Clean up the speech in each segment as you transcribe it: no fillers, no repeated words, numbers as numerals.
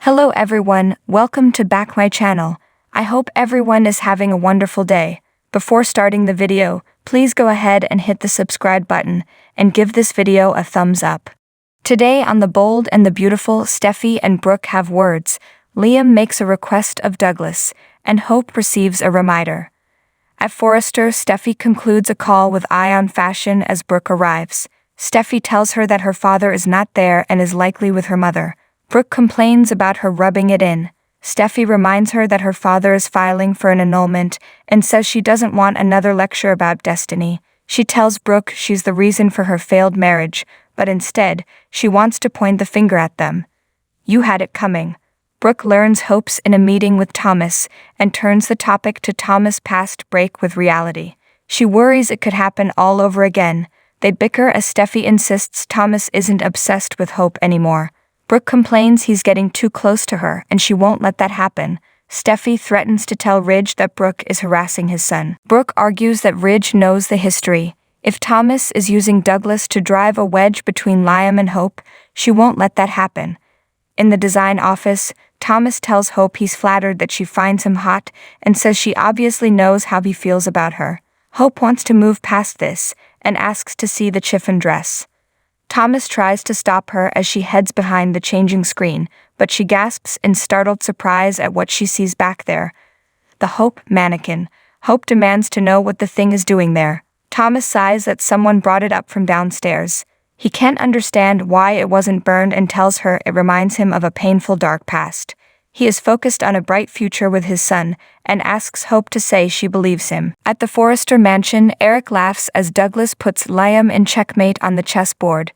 Hello everyone, welcome to back my channel. I hope everyone is having a wonderful day. Before starting the video, please go ahead and hit the subscribe button and give this video a thumbs up. Today on The Bold and the Beautiful, Steffi and Brooke have words. Liam makes a request of Douglas, and Hope receives a reminder. At Forrester, Steffi concludes a call with Eye on Fashion as Brooke arrives. Steffi tells her that her father is not there and is likely with her mother. Brooke complains about her rubbing it in. Steffi reminds her that her father is filing for an annulment and says she doesn't want another lecture about destiny. She tells Brooke she's the reason for her failed marriage, but instead, she wants to point the finger at them. You had it coming. Brooke learns Hope's in a meeting with Thomas and turns the topic to Thomas' past break with reality. She worries it could happen all over again. They bicker as Steffi insists Thomas isn't obsessed with Hope anymore. Brooke complains he's getting too close to her and she won't let that happen. Steffi threatens to tell Ridge that Brooke is harassing his son. Brooke argues that Ridge knows the history. If Thomas is using Douglas to drive a wedge between Liam and Hope, she won't let that happen. In the design office, Thomas tells Hope he's flattered that she finds him hot and says she obviously knows how he feels about her. Hope wants to move past this and asks to see the chiffon dress. Thomas tries to stop her as she heads behind the changing screen, but she gasps in startled surprise at what she sees back there. The Hope mannequin. Hope demands to know what the thing is doing there. Thomas sighs that someone brought it up from downstairs. He can't understand why it wasn't burned and tells her it reminds him of a painful dark past. He is focused on a bright future with his son and asks Hope to say she believes him. At the Forrester mansion, Eric laughs as Douglas puts Liam in checkmate on the chessboard.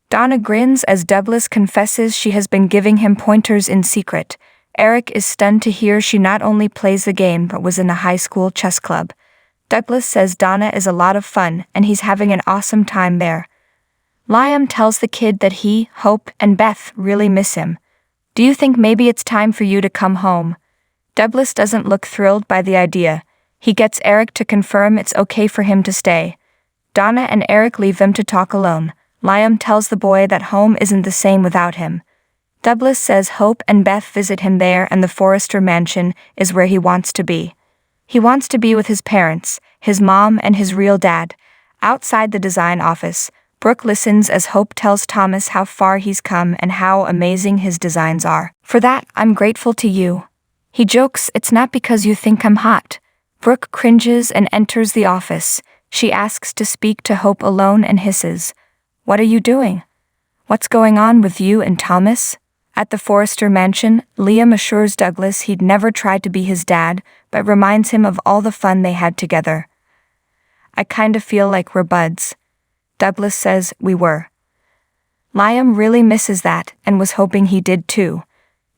Donna grins as Douglas confesses she has been giving him pointers in secret. Eric is stunned to hear she not only plays the game but was in a high school chess club. Douglas says Donna is a lot of fun and he's having an awesome time there. Liam tells the kid that he, Hope, and Beth really miss him. Do you think maybe it's time for you to come home? Douglas doesn't look thrilled by the idea. He gets Eric to confirm it's okay for him to stay. Donna and Eric leave them to talk alone. Liam tells the boy that home isn't the same without him. Douglas says Hope and Beth visit him there and the Forrester mansion is where he wants to be. He wants to be with his parents, his mom and his real dad. Outside the design office, Brooke listens as Hope tells Thomas how far he's come and how amazing his designs are. For that, I'm grateful to you. He jokes, it's not because you think I'm hot. Brooke cringes and enters the office. She asks to speak to Hope alone and hisses, "What are you doing? What's going on with you and Thomas?" At the Forrester mansion, Liam assures Douglas he'd never tried to be his dad, but reminds him of all the fun they had together. "I kind of feel like we're buds." Douglas says, "We were." Liam really misses that and was hoping he did too.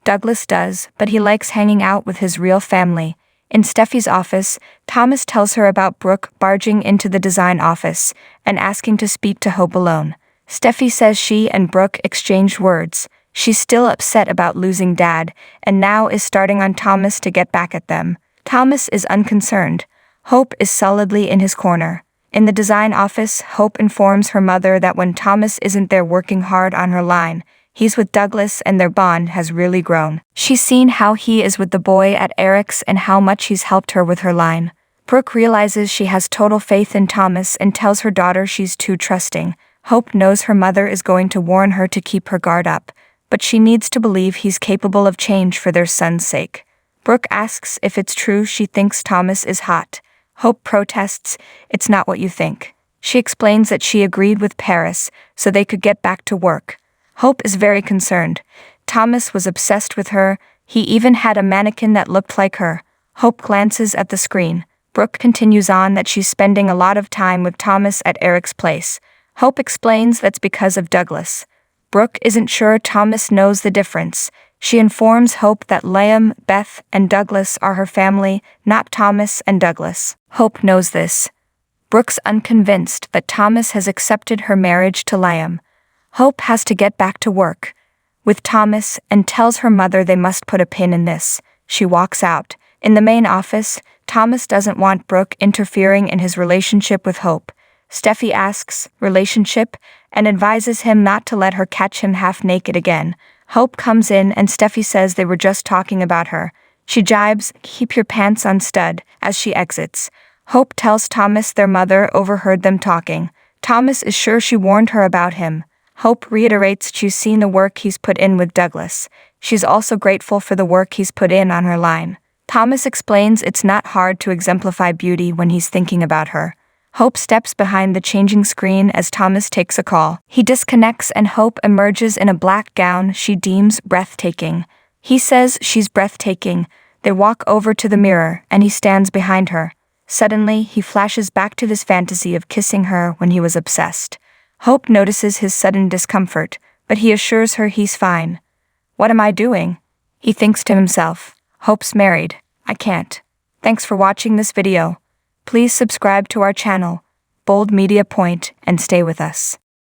Douglas does, but he likes hanging out with his real family. In Steffi's office, Thomas tells her about Brooke barging into the design office and asking to speak to Hope alone. Steffi says she and Brooke exchanged words. She's still upset about losing Dad and now is starting on Thomas to get back at them. Thomas is unconcerned. Hope is solidly in his corner. In the design office, Hope informs her mother that when Thomas isn't there working hard on her line, he's with Douglas and their bond has really grown. She's seen how he is with the boy at Eric's and how much he's helped her with her line. Brooke realizes she has total faith in Thomas and tells her daughter she's too trusting. Hope knows her mother is going to warn her to keep her guard up, but she needs to believe he's capable of change for their son's sake. Brooke asks if it's true she thinks Thomas is hot. Hope protests, "It's not what you think." She explains that she agreed with Paris so they could get back to work. Hope is very concerned. Thomas was obsessed with her. He even had a mannequin that looked like her. Hope glances at the screen. Brooke continues on that she's spending a lot of time with Thomas at Eric's place. Hope explains that's because of Douglas. Brooke isn't sure Thomas knows the difference. She informs Hope that Liam, Beth, and Douglas are her family, not Thomas and Douglas. Hope knows this. Brooke's unconvinced, but Thomas has accepted her marriage to Liam. Hope has to get back to work with Thomas and tells her mother they must put a pin in this. She walks out. In the main office, Thomas doesn't want Brooke interfering in his relationship with Hope. Steffi asks, "Relationship?" and advises him not to let her catch him half naked again. Hope comes in and Steffi says they were just talking about her. She jibes, "Keep your pants on, stud," as she exits. Hope tells Thomas their mother overheard them talking. Thomas is sure she warned her about him. Hope reiterates she's seen the work he's put in with Douglas. She's also grateful for the work he's put in on her line. Thomas explains it's not hard to exemplify beauty when he's thinking about her. Hope steps behind the changing screen as Thomas takes a call. He disconnects and Hope emerges in a black gown she deems breathtaking. He says she's breathtaking. They walk over to the mirror and he stands behind her. Suddenly, he flashes back to his fantasy of kissing her when he was obsessed. Hope notices his sudden discomfort, but he assures her he's fine. "What am I doing?" he thinks to himself. Hope's married. I can't. Thanks for watching this video. Please subscribe to our channel, Bold Media Point, and stay with us.